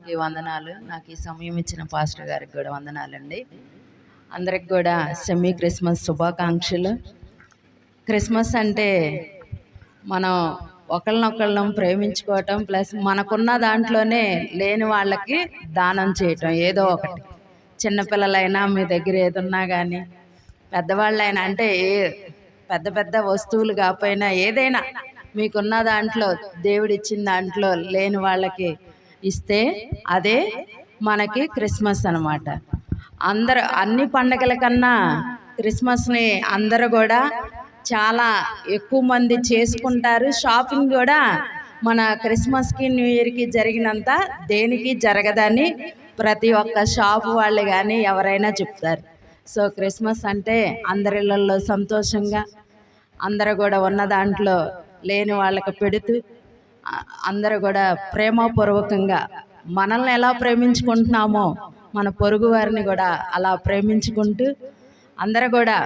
నామముకి వందనాలు. నాకు ఈ సమయం ఇచ్చిన పాస్టర్ గారికి కూడా వందనాలండి. అందరికి కూడా సెమీ క్రిస్మస్ శుభాకాంక్షలు. క్రిస్మస్ అంటే మనం ఒకళ్ళనొకళ్ళం ప్రేమించుకోవటం, ప్లస్ మనకున్న దాంట్లోనే లేని వాళ్ళకి దానం చేయటం. ఏదో ఒకటి, చిన్నపిల్లలైనా మీ దగ్గర ఏదున్నా కానీ, పెద్దవాళ్ళైనా, అంటే పెద్ద పెద్ద వస్తువులు కాకపోయినా ఏదైనా మీకున్న దాంట్లో దేవుడిచ్చిన దాంట్లో లేని వాళ్ళకి ఇస్తే అదే మనకి క్రిస్మస్ అన్నమాట. అందరూ అన్ని పండగల కన్నా క్రిస్మస్ని అందరూ కూడా చాలా ఎక్కువ మంది చేసుకుంటారు. షాపింగ్ కూడా మన క్రిస్మస్కి న్యూ ఇయర్కి జరిగినంత దేనికి జరగదని ప్రతి ఒక్క షాపు వాళ్ళు కానీ ఎవరైనా చెప్తారు. సో క్రిస్మస్ అంటే అందరిళ్ళల్లో సంతోషంగా అందరూ కూడా ఉన్న దాంట్లో లేని వాళ్ళకి పెడుతూ, అందరూ కూడా ప్రేమపూర్వకంగా మనల్ని ఎలా ప్రేమించుకుంటున్నామో మన పొరుగు వారిని కూడా అలా ప్రేమించుకుంటూ అందరూ కూడా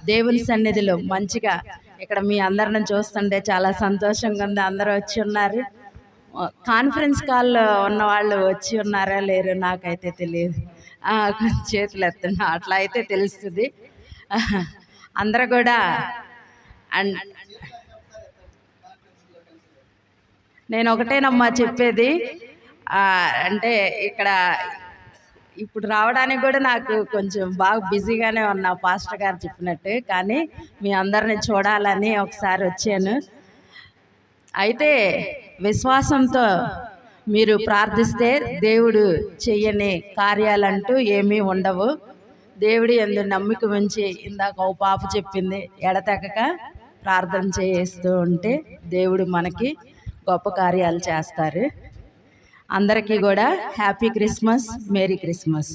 దేవుని సన్నిధిలో మంచిగా, ఇక్కడ మీ అందరిని చూస్తుంటే చాలా సంతోషంగా ఉంది. అందరూ వచ్చి ఉన్నారు. కాన్ఫరెన్స్ కాల్లో ఉన్న వాళ్ళు వచ్చి ఉన్నారా లేరు నాకైతే తెలియదు. చేతులు ఎత్తున్నా, అట్లా అయితే తెలుస్తుంది. అందరూ కూడా అండ్ నేను ఒకటేనమ్మా చెప్పేది, అంటే ఇక్కడ ఇప్పుడు రావడానికి కూడా నాకు కొంచెం బాగా బిజీగానే ఉన్నా పాస్టర్ గారు చెప్పినట్టు, కానీ మీ అందరిని చూడాలని ఒకసారి వచ్చాను. అయితే విశ్వాసంతో మీరు ప్రార్థిస్తే దేవుడు చెయ్యని కార్యాలంటూ ఏమీ ఉండవు. దేవుడు యందు నమ్మిక ఉంచి, ఇందాక ఓ పాప చెప్పింది, ఎడతెగక ప్రార్థన చేస్తూ ఉంటే దేవుడు మనకి గొప్ప కార్యాలు చేస్తారు. అందరికీ కూడా హ్యాపీ క్రిస్మస్, మేరీ క్రిస్మస్.